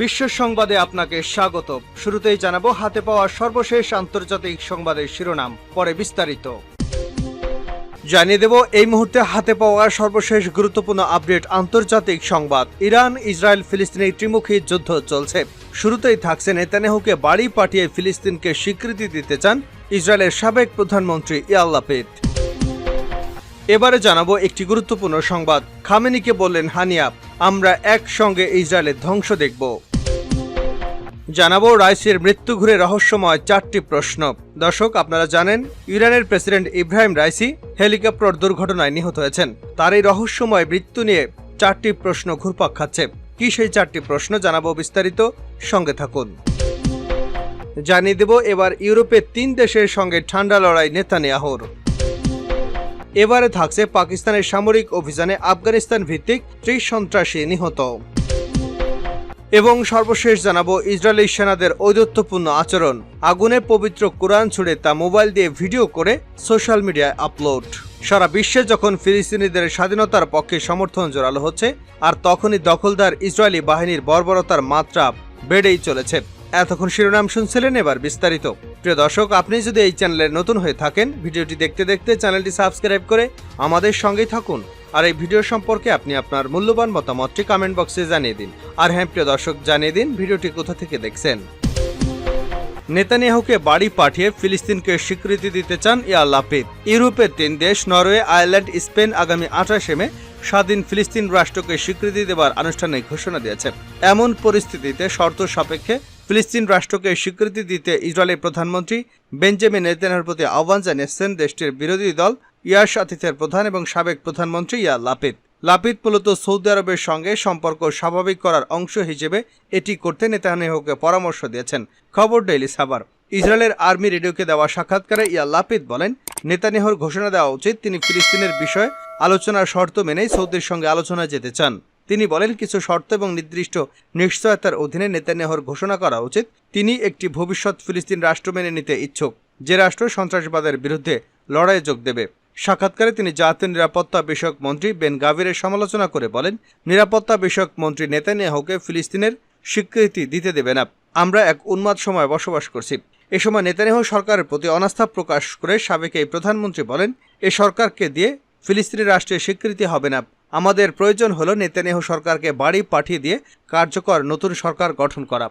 বিশ্ব সংবাদে আপনাকে স্বাগত। শুরুতেই জানাবো হাতে পাওয়া সর্বশেষ আন্তর্জাতিক সংবাদের শিরোনাম, পরে বিস্তারিত। জানিয়ে দেব এই মুহূর্তে হাতে পাওয়া সর্বশেষ গুরুত্বপূর্ণ আপডেট আন্তর্জাতিক সংবাদ। ইরান ইসরায়েল ফিলিস্তিনি ত্রিমুখী যুদ্ধ চলছে। শুরুতেই থাকছে নেতানিয়াহুকে বাড়ি পাঠিয়ে ফিলিস্তিনকে স্বীকৃতি দিতে চান ইসরায়েলের সাবেক প্রধানমন্ত্রী ইয়ার লাপিদ। এবারে জানাবো একটি গুরুত্বপূর্ণ সংবাদ। খামেনিকে বললেন হানিয়া, আমরা একসঙ্গে ইসরায়েলের ধ্বংস দেখব। জানাবো রাইসির মৃত্যু ঘুরে রহস্যময় 4টি প্রশ্ন। দর্শক, আপনারা জানেন ইরানের প্রেসিডেন্ট ইব্রাহিম রাইসি হেলিকপ্টার দুর্ঘটনায় নিহত হয়েছেন। তার এই রহস্যময় মৃত্যু নিয়ে 4টি প্রশ্ন ঘুরপাক খাচ্ছে। কি সেই 4টি প্রশ্ন জানাবো বিস্তারিত, সঙ্গে থাকুন। জানিয়ে দেব এবার ইউরোপের 3 দেশের সঙ্গে ঠান্ডা লড়াই নেতানিয়াহুর। এবারে থাকছে পাকিস্তানের সামরিক অভিযানে আফগানিস্তান ভিত্তিক 30 সন্ত্রাসী নিহত। এবং সর্বশেষ জানাবো ইসরায়েলি সেনাদের ঔদ্ধত্যপূর্ণ আচরণ। আগুনে পবিত্র কোরআন ছুড়ে তা মোবাইল দিয়ে ভিডিও করে সোশ্যাল মিডিয়ায় আপলোড। সারা বিশ্বে যখন ফিলিস্তিনিদের স্বাধীনতার পক্ষে সমর্থন জোরালো হচ্ছে, আর তখনই দখলদার ইসরায়েলি বাহিনীর বর্বরতার মাত্রা বেড়েই চলেছে। এতক্ষণ শিরোনাম শুনছিলেন, এবার বিস্তারিত। প্রিয় দর্শক, আপনি যদি এই চ্যানেলে নতুন হয়ে থাকেন, ভিডিওটি দেখতে দেখতে চ্যানেলটি সাবস্ক্রাইব করে আমাদের সঙ্গেই থাকুন। আর এই ভিডিও সম্পর্কে আপনি আপনার মূল্যবান মতামতটি কমেন্ট বক্সে জানিয়ে দিন। আর হ্যাঁ প্রিয় দর্শক, জানিয়ে দিন ভিডিওটি কোথা থেকে দেখছেন। নেতানিয়াহুকে বাড়ি পাঠিয়ে ফিলিস্তিনকে স্বীকৃতি দিতে চান ইয়ার লাপিদ। ইউরোপের 3 দেশ নরওয়ে, আয়ারল্যান্ড, স্পেন আগামী 28 মে স্বাধীন ফিলিস্তিন রাষ্ট্রকে স্বীকৃতি দেওয়ার আনুষ্ঠানিক ঘোষণা দিয়েছে। এমন পরিস্থিতিতে শর্ত সাপেক্ষে ফিলিস্তিন রাষ্ট্রকে স্বীকৃতি দিতে ইসরায়েলের প্রধানমন্ত্রী বেঞ্জামিন নেতানিয়াহুর প্রতি আহ্বান জানিয়েছেন দেশটির বিরোধী দল ইয়াশ আতিথের প্রধান এবং সাবেক প্রধানমন্ত্রী ইয়ার লাপিদ। লাপিদ মূলত সৌদি আরবের সঙ্গে সম্পর্ক স্বাভাবিক করার অংশ হিসেবে এটি করতে নেতানিয়াহুকে পরামর্শ দিয়েছেন। খবর ডেইলি সাবার। ইসরায়েলের আর্মি রেডিওকে দেওয়া সাক্ষাৎকারে ইয়ার লাপিদ বলেন, নেতানিয়াহুর ঘোষণা দেওয়া উচিত তিনি ফিলিস্তিনের বিষয়ে আলোচনার শর্ত মেনেই সৌদির সঙ্গে আলোচনায় যেতে চান। তিনি বলেন, কিছু শর্ত এবং নির্দিষ্ট নিশ্চয়তার অধীনে নেতানিয়াহুর ঘোষণা করা উচিত তিনি একটি ভবিষ্যৎ ফিলিস্তিন রাষ্ট্র মেনে নিতে ইচ্ছুক, যে রাষ্ট্র সন্ত্রাসবাদের বিরুদ্ধে লড়াইয়ে যোগ দেবে। সাক্ষাৎকারে তিনি জাতীয় নিরাপত্তা বিষয়ক মন্ত্রী বেন গাভিরের সমালোচনা করে বলেন, নিরাপত্তা বিষয়ক মন্ত্রী নেতানিয়াহুকে ফিলিস্তিনের স্বীকৃতি দিতে দেবে না। আমরা এক উন্মাদ সময় বসবাস করছি। এ সময় নেতানিয়াহু সরকারের প্রতি অনাস্থা প্রকাশ করে সাবেক এই প্রধানমন্ত্রী বলেন, এ সরকারকে দিয়ে ফিলিস্তিনি রাষ্ট্রের স্বীকৃতি হবে না। আমাদের প্রয়োজন হলো নেতানিয়াহু সরকারকে বাড়ি পাঠিয়ে দিয়ে কার্যকর নতুন সরকার গঠন করা।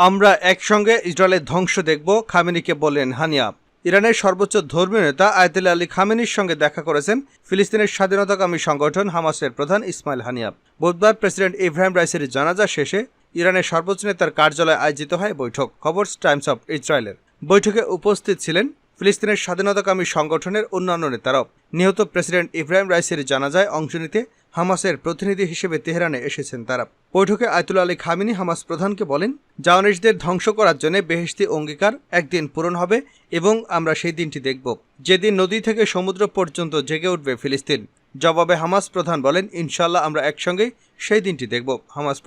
আমরা একসঙ্গে ইসরায়েলের ধ্বংস দেখব, খামেনিকে বললেন হানিয়া। ইরানের সর্বোচ্চ ধর্মীয় নেতা আয়াতুল্লাহ আলী খামেনির সঙ্গে দেখা করেছেন ফিলিস্তিনের স্বাধীনতাকামী সংগঠন হামাসের প্রধান ইসমাইল হানিয়া। বুধবার প্রেসিডেন্ট ইব্রাহিম রাইসির জানাজা শেষে ইরানের সর্বোচ্চ নেতার কার্যালয়ে আয়োজিত হয় বৈঠক। খবর টাইমস অফ ইসরায়েলের। বৈঠকে উপস্থিত ছিলেন ফিলিস্তিনের স্বাধীনতাকামী সংগঠনের অন্যান্য নেতারাও। নিহত প্রেসিডেন্ট ইব্রাহিম রাইসির জানাজায় অংশ নিতে হামাসের প্রতিনিধি হিসেবে তেহরানে এসেছেন তারা। বৈঠকে আয়াতুল্লাহ আলী খামেনি হামাস প্রধানকে বলেন, জাওয়ানিস্টদের ধ্বংস করার জন্য বেহেশতি অঙ্গীকার একদিন পূরণ হবে এবং আমরা সেই দিনটি দেখব, যেদিন নদী থেকে সমুদ্র পর্যন্ত জেগে উঠবে ফিলিস্তিন। জবাবে হামাস প্রধান বলেন, ইনশাআল্লাহ আমরা একসঙ্গেই সেই দিনটি দেখব। হামাস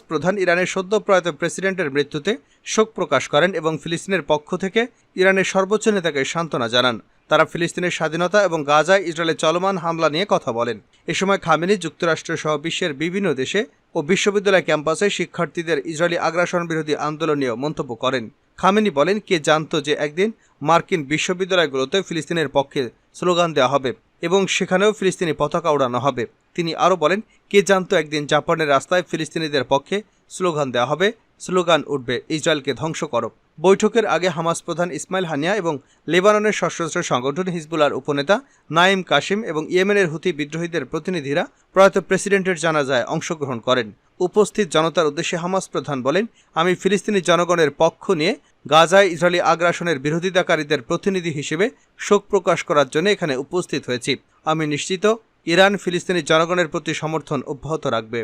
প্রধান ইরানের সদ্য প্রয়াত প্রেসিডেন্টের মৃত্যুতে শোক প্রকাশ করেন এবং ফিলিস্তিনের পক্ষ থেকে ইরানের সর্বোচ্চ নেতাকে সান্ত্বনা জানান। তারা ফিলিস্তিনের স্বাধীনতা এবং গাজায় ইসরায়েলের চলমান হামলা নিয়ে কথা বলেন। এ সময় খামেনি যুক্তরাষ্ট্র সহ বিশ্বের বিভিন্ন দেশে ও বিশ্ববিদ্যালয় ক্যাম্পাসে শিক্ষার্থীদের ইসরায়েলি আগ্রাসন বিরোধী আন্দোলন নিয়ে মন্তব্য করেন। খামেনি বলেন, কে জানত যে একদিন মার্কিন বিশ্ববিদ্যালয়গুলোতে ফিলিস্তিনের পক্ষে স্লোগান দেওয়া হবে এবং সেখানেও ফিলিস্তিনি পতাকা ওড়ানো হবে। তিনি আরও বলেন, কে জানত একদিন জাপানের রাস্তায় ফিলিস্তিনিদের পক্ষে স্লোগান দেওয়া হবে, স্লোগান উঠবে ইসরায়েলকে ধ্বংস করো। বৈঠকের আগে হামাস প্রধান ইসমাইল হানিয়া এবং লেবাননের সশস্ত্র সংগঠন হিজবুল্লাহর উপনেতা নাইম কাসিম এবং ইয়েমেনের হুতি বিদ্রোহীদের প্রতিনিধিরা প্রয়াত প্রেসিডেন্টের জানাজায় অংশগ্রহণ করেন। উপস্থিত জনতার উদ্দেশ্যে হামাস প্রধান বলেন, আমি ফিলিস্তিনি জনগণের পক্ষ নিয়ে গাজায় ইসরায়েলি আগ্রাসনের বিরোধিতাকারীদের প্রতিনিধি হিসেবে শোক প্রকাশ করার জন্য এখানে উপস্থিত হয়েছি। আমি নিশ্চিত ইরান ফিলিস্তিনি জনগণের প্রতি সমর্থন অব্যাহত রাখবে।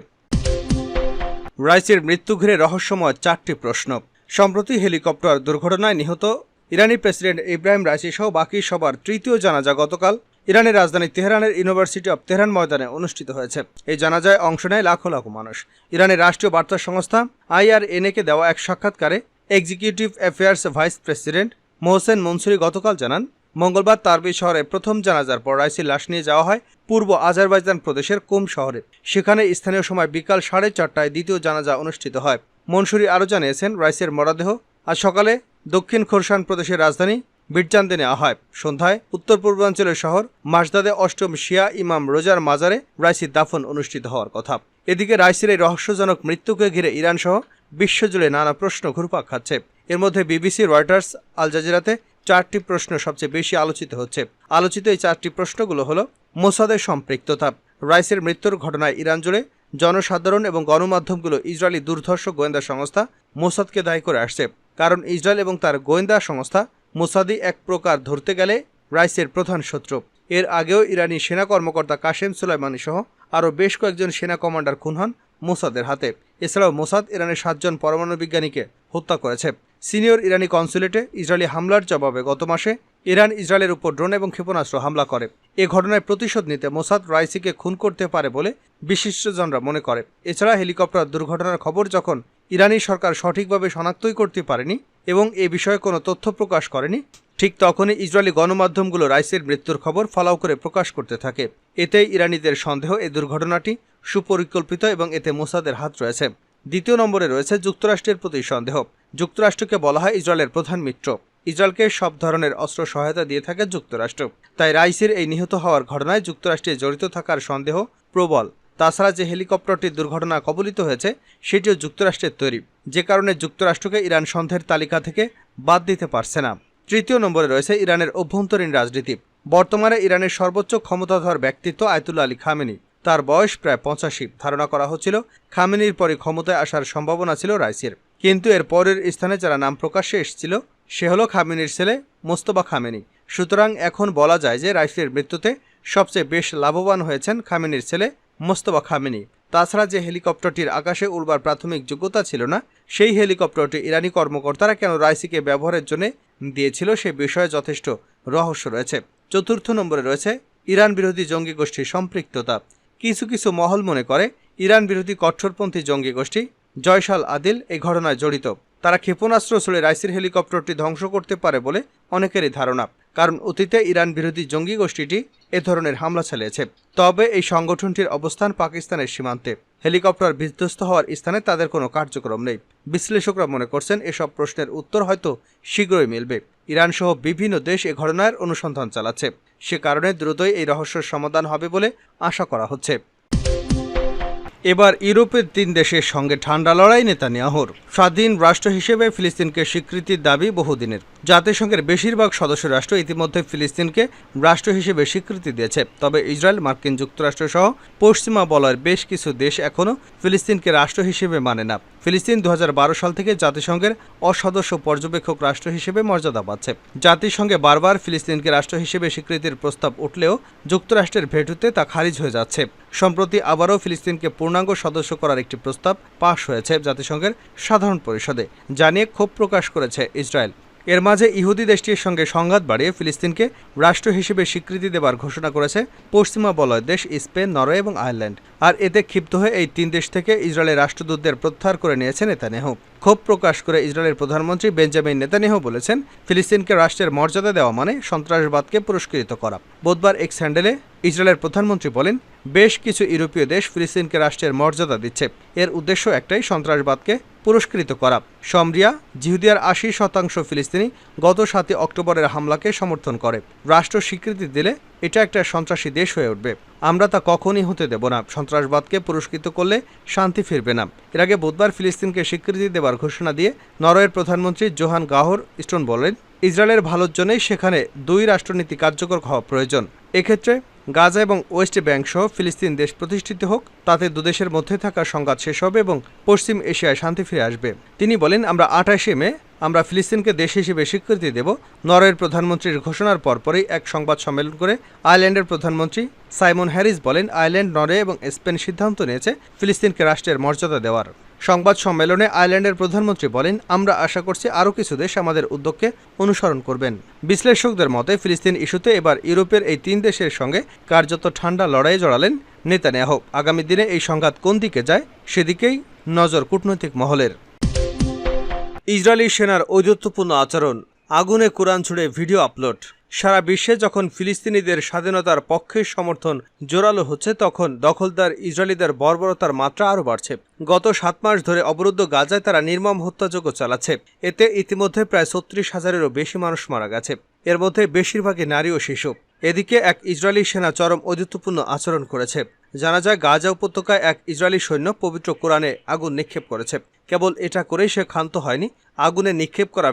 রাইসির মৃত্যু ঘিরে রহস্যময় 4টি প্রশ্ন। সম্প্রতি হেলিকপ্টার দুর্ঘটনায় নিহত ইরানি প্রেসিডেন্ট ইব্রাহিম রাইসি সহ বাকি সবার 3য় জানাজা গতকাল ইরানের রাজধানী তেহরানের ইউনিভার্সিটি অব তেহরান ময়দানে অনুষ্ঠিত হয়েছে। এই জানাজায় অংশ নেয় লাখো লাখো মানুষ। ইরানের রাষ্ট্রীয় বার্তা সংস্থা IRNA-কে দেওয়া এক সাক্ষাৎকারে এক্সিকিউটিভ অ্যাফেয়ার্স ভাইস প্রেসিডেন্ট মোহসেন মনসুরি গতকাল জানান, মঙ্গলবার তারবিজ শহরে প্রথম জানাজার পর রাইসির লাশ নিয়ে যাওয়া হয় পূর্ব আজারবাইজান প্রদেশের কুম শহরে। সেখানে স্থানীয় সময় বিকাল 4:30টায় দ্বিতীয় জানাজা অনুষ্ঠিত হয়। মনসুরি আরও জানিয়েছেন, রাইসের মরদেহ আজ সকালে দক্ষিণ খোরসান প্রদেশের রাজধানী বিরজান্দে নেওয়া হয়। সন্ধ্যায় উত্তর পূর্বাঞ্চলের শহর মাসদাদে অষ্টম শিয়া ইমাম রোজার মাজারে রাইসির দাফন অনুষ্ঠিত হওয়ার কথা। এদিকে রাইসির এই রহস্যজনক মৃত্যুকে ঘিরে ইরান সহ বিশ্বজুড়ে নানা প্রশ্ন ঘুরপাক খাচ্ছে। এর মধ্যে বিবিসি, রয়টার্স, আল জাজিরাতে 4টি প্রশ্ন সবচেয়ে বেশি আলোচিত হচ্ছে। আলোচিত এই 4টি প্রশ্নগুলো হলো: মোসাদের সম্পৃক্ততা। রাইসের মৃত্যুর ঘটনায় ইরান জুড়ে জনসাধারণ এবং গণমাধ্যমগুলো ইসরায়েলি দুর্ধর্ষ গোয়েন্দা সংস্থা মোসাদকে দায়ী করে আসছে। কারণ ইসরায়েল এবং তার গোয়েন্দা সংস্থা মোসাদি এক প্রকার ধরতে গেলে রাইসের প্রধান শত্রু। এর আগেও ইরানি সেনা কর্মকর্তা কাশেম সুলাইমানি সহ আরও বেশ কয়েকজন সেনা কমান্ডার খুন হন মোসাদের হাতে। এছাড়াও মোসাদ ইরানের 7 জন পরমাণু বিজ্ঞানীকে হত্যা করেছে। সিনিয়র ইরানি কনসুলেটে ইসরায়েলি হামলার জবাবে গত মাসে ইরান ইসরায়েলের উপর ড্রোন এবং ক্ষেপণাস্ত্র হামলা করে। এ ঘটনায় প্রতিশোধ নিতে মোসাদ রাইসিকে খুন করতে পারে বলে বিশিষ্টজনরা মনে করে। এছাড়া হেলিকপ্টার দুর্ঘটনার খবর যখন ইরানি সরকার সঠিকভাবে শনাক্তই করতে পারেনি এবং এ বিষয়ে কোনো তথ্য প্রকাশ করেনি, ঠিক তখনই ইসরায়েলি গণমাধ্যমগুলো রাইসের মৃত্যুর খবর ফলাও করে প্রকাশ করতে থাকে। এতেই ইরানিদের সন্দেহ এই দুর্ঘটনাটি সুপরিকল্পিত এবং এতে মোসাদের হাত রয়েছে। দ্বিতীয় নম্বরে রয়েছে যুক্তরাষ্ট্রের প্রতি সন্দেহ। যুক্তরাষ্ট্রকে বলা হয় ইসরায়েলের প্রধান মিত্র। ইসরায়েলকে সব ধরনের অস্ত্র সহায়তা দিয়ে থাকে যুক্তরাষ্ট্র। তাই রাইসের এই নিহত হওয়ার ঘটনায় যুক্তরাষ্ট্রে জড়িত থাকার সন্দেহ প্রবল। তাছাড়া যে হেলিকপ্টারটি দুর্ঘটনা কবলিত হয়েছে সেটিও যুক্তরাষ্ট্রের তৈরি, যে কারণে যুক্তরাষ্ট্রকে ইরান সন্দেহের তালিকা থেকে বাদ দিতে পারছে না। তৃতীয় নম্বরে রয়েছে ইরানের অভ্যন্তরীণ রাজনীতি। বর্তমানে ইরানের সর্বোচ্চ ক্ষমতাধর ব্যক্তিত্ব আয়াতুল্লাহ আলী খামেনি। তার বয়স প্রায় 85। ধারণা করা হচ্ছিল খামেনির পরে ক্ষমতায় আসার সম্ভাবনা ছিল রাইসির। কিন্তু এর পরের স্থানে যারা নাম প্রকাশ্যে এসেছিল সে হলো খামেনির ছেলে মোস্তফা খামেনি। সুতরাং এখন বলা যায় যে রাইসির মৃত্যুতে সবচেয়ে বেশ লাভবান হয়েছেন খামেনির ছেলে মোস্তফা খামেনি। তাছাড়া যে হেলিকপ্টারটির আকাশে উড়বার প্রাথমিক যোগ্যতা ছিল না, সেই হেলিকপ্টারটি ইরানি কর্মকর্তারা কেন রাইসিকে ব্যবহারের জন্য দিয়েছিল সে বিষয়ে যথেষ্ট রহস্য রয়েছে। চতুর্থ নম্বরে রয়েছে ইরান বিরোধী জঙ্গি গোষ্ঠীর সম্পৃক্ততা। কিছু কিছু মহল মনে করে ইরান বিরোধী কঠোরপন্থী জঙ্গি গোষ্ঠী জয়শ-আল আদিল এই ঘটনায় জড়িত। তারা ক্ষেপণাস্ত্র ছুড়ে রাইসির হেলিকপ্টারটি ধ্বংস করতে পারে বলে অনেকেরই ধারণা, কারণ অতীতে ইরান বিরোধী জঙ্গি গোষ্ঠীটি এ ধরনের হামলা চালিয়েছে। তবে এই সংগঠনটির অবস্থান পাকিস্তানের সীমান্তে। হেলিকপ্টার বিধ্বস্ত হওয়ার স্থানে তাদের কোনো কার্যক্রম নেই। বিশ্লেষকরা মনে করছেন এসব প্রশ্নের উত্তর হয়তো শীঘ্রই মিলবে। ইরান সহ বিভিন্ন দেশ এ ঘটনার অনুসন্ধান চালাচ্ছে। সে কারণে দ্রুতই এই রহস্যের সমাধান হবে বলে আশা করা হচ্ছে। এবার ইউরোপের 3 দেশের সঙ্গে ঠান্ডা লড়াই নেতানিয়াহুর। স্বাধীন রাষ্ট্র হিসেবে ফিলিস্তিনকে স্বীকৃতির দাবি বহুদিনের। জাতিসংঘের বেশিরভাগ সদস্য রাষ্ট্র ইতিমধ্যে ফিলিস্তিনকে রাষ্ট্র হিসেবে স্বীকৃতি দিয়েছে। তবে ইসরায়েল, মার্কিন যুক্তরাষ্ট্র সহ পশ্চিমা বলয়ের বেশ কিছু দেশ এখনও ফিলিস্তিনকে রাষ্ট্র হিসেবে মানে না। ফিলিস্তিন 2012 সাল থেকে জাতিসংঘের অসদস্য পর্যবেক্ষক রাষ্ট্র হিসেবে মর্যাদা পাচ্ছে। জাতিসংঘে বারবার ফিলিস্তিনকে রাষ্ট্র হিসেবে স্বীকৃতির প্রস্তাব উঠলেও যুক্তরাষ্ট্রের ভেটোতে তা খারিজ হয়ে যাচ্ছে। সম্প্রতি আবারও ফিলিস্তিনকে পূর্ণাঙ্গ সদস্য করার একটি প্রস্তাব পাশ হয়েছে জাতিসংঘের সাধারণ পরিষদে, জানিয়ে ক্ষোভ প্রকাশ করেছে ইসরায়েল। এর মাঝে ইহুদি দেশটির সঙ্গে সংঘাত বাড়িয়ে ফিলিস্তিনকে রাষ্ট্র হিসেবে স্বীকৃতি দেবার ঘোষণা করেছে পশ্চিমা বলয় দেশ স্পেন, নরওয়ে এবং আয়ারল্যান্ড। আর এতে ক্ষিপ্ত হয়ে এই 3 দেশ থেকে ইসরায়েলের রাষ্ট্রদূতদের প্রত্যাহার করে নিয়েছে নেতানিয়াহু। ক্ষোভ প্রকাশ করে ইসরায়েলের প্রধানমন্ত্রী বেঞ্জামিন নেতানিয়াহু বলেছেন, ফিলিস্তিনকে রাষ্ট্রের মর্যাদা দেওয়া মানে সন্ত্রাসবাদকে পুরস্কৃত করা। বুধবার এক্স হ্যান্ডেলে ইসরায়েলের প্রধানমন্ত্রী বলেন, বেশ কিছু ইউরোপীয় দেশ ফিলিস্তিনকে রাষ্ট্রের মর্যাদা দিচ্ছে। এর উদ্দেশ্য একটাই, সন্ত্রাসবাদকে পুরস্কৃত করা। সমরিয়া জিহুদিয়ার 80% ফিলিস্তিনি গত 7 অক্টোবরের হামলাকে সমর্থন করে। রাষ্ট্র স্বীকৃতি দিলে এটা একটা সন্ত্রাসী দেশ হয়ে উঠবে। আমরা তা কখনই হতে দেব না। সন্ত্রাসবাদকে পুরস্কৃত করলে শান্তি ফিরবে না। এর আগে বুধবার ফিলিস্তিনকে স্বীকৃতি দেবার ঘোষণা দিয়ে নরওয়ের প্রধানমন্ত্রী জোহান গাহর স্টোন বলেন, ইসরায়েলের ভালোর জন্যই সেখানে 2 রাষ্ট্রনীতি কার্যকর হওয়া প্রয়োজন। এক্ষেত্রে গাজা এবং ওয়েস্ট ব্যাংক সহ ফিলিস্তিন দেশ প্রতিষ্ঠিত হোক, তাতে 2 দেশের মধ্যে থাকা সংঘাত শেষ হবে এবং পশ্চিম এশিয়ায় শান্তি ফিরে আসবে। তিনি বলেন, আমরা 28 মে আমরা ফিলিস্তিনকে দেশ হিসেবে স্বীকৃতি দেব। নরওয়ের প্রধানমন্ত্রীর ঘোষণার পরপরই এক সংবাদ সম্মেলন করে আয়ারল্যান্ডের প্রধানমন্ত্রী সাইমন হ্যারিস বলেন, আয়ারল্যান্ড, নরওয়ে এবং স্পেন সিদ্ধান্ত নিয়েছে ফিলিস্তিনকে রাষ্ট্রের মর্যাদা দেওয়ার। সংবাদ সম্মেলনে আয়ারল্যান্ডের প্রধানমন্ত্রী বলেন, আমরা আশা করছি আরও কিছু দেশ আমাদের উদ্যোগকে অনুসরণ করবেন। বিশ্লেষকদের মতে ফিলিস্তিন ইস্যুতে এবার ইউরোপের এই 3 দেশের সঙ্গে কার্যত ঠান্ডা লড়াইয়ে জড়ালেন নেতানিয়াহু। আগামী দিনে এই সংঘাত কোন দিকে যায় সেদিকেই নজর কূটনৈতিক মহলের। ইসরায়েলি সেনার ঔদ্ধত্যপূর্ণ আচরণ, আগুনে কোরআন ছুড়ে ভিডিও আপলোড। সারা বিশ্বে যখন ফিলিস্তিনিদের স্বাধীনতার পক্ষে সমর্থন জোরালো হচ্ছে, তখন দখলদার ইসরায়েলিদের বর্বরতার মাত্রা আরও বাড়ছে। গত 7 মাস ধরে অবরুদ্ধ গাজায় তারা নির্মম হত্যাযজ্ঞ চালাচ্ছে। এতে ইতিমধ্যে প্রায় 36,000-এরও বেশি মানুষ মারা গেছে, এর মধ্যে বেশিরভাগই নারী ও শিশু। এদিকে এক ইসরায়েলি সেনা চরম ঔদ্ধত্যপূর্ণ আচরণ করেছে। জানা যায়, গাজা উপত্যকায় এক ইসরায়েলি সৈন্য পবিত্র কোরআনে আগুন নিক্ষেপ করেছে। কেবল এটা করেই সে ক্ষান্ত হয়নি, আগুনে নিক্ষেপ করা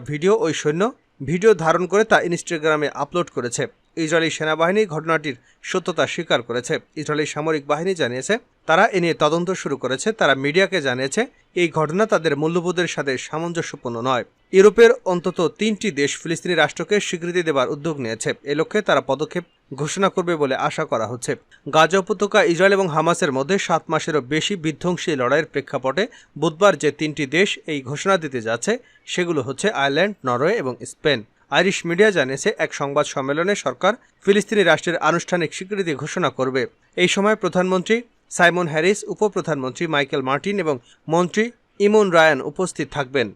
ওই সৈন্য ভিডিও ধারণ করে তা ইনস্টাগ্রামে আপলোড করেছে। ইসরায়েলি সেনাবাহিনী ঘটনাটির সত্যতা স্বীকার করেছে। ইসরায়েলি সামরিক বাহিনী জানিয়েছে তারা এ নিয়ে তদন্ত শুরু করেছে। তারা মিডিয়াকে জানিয়েছে এই ঘটনা তাদের মূল্যবোধের সাথে সামঞ্জস্যপূর্ণ নয়। ইউরোপের অন্তত 3টি দেশ ফিলিস্তিনি রাষ্ট্রকে স্বীকৃতি দেবার উদ্যোগ নিয়েছে। এ লক্ষ্যে তারা পদক্ষেপ ঘোষণা করবে বলে আশা করা হচ্ছে। গাজা উপত্যকা ইসরায়েল এবং হামাসের মধ্যে 7 মাসেরও বেশি বিধ্বংসী লড়াইয়ের প্রেক্ষাপটে বুধবার যে 3টি দেশ এই ঘোষণা দিতে যাচ্ছে সেগুলো হচ্ছে আয়ারল্যান্ড, নরওয়ে এবং স্পেন। আইরিশ মিডিয়া জানিয়েছে এক সংবাদ সম্মেলনে সরকার ফিলিস্তিনি রাষ্ট্রের আনুষ্ঠানিক স্বীকৃতি ঘোষণা করবে। এই সময় প্রধানমন্ত্রী সাইমন হ্যারিস, উপপ্রধানমন্ত্রী মাইকেল মার্টিন এবং মন্ত্রী ইমন রায়ান উপস্থিত থাকবেন।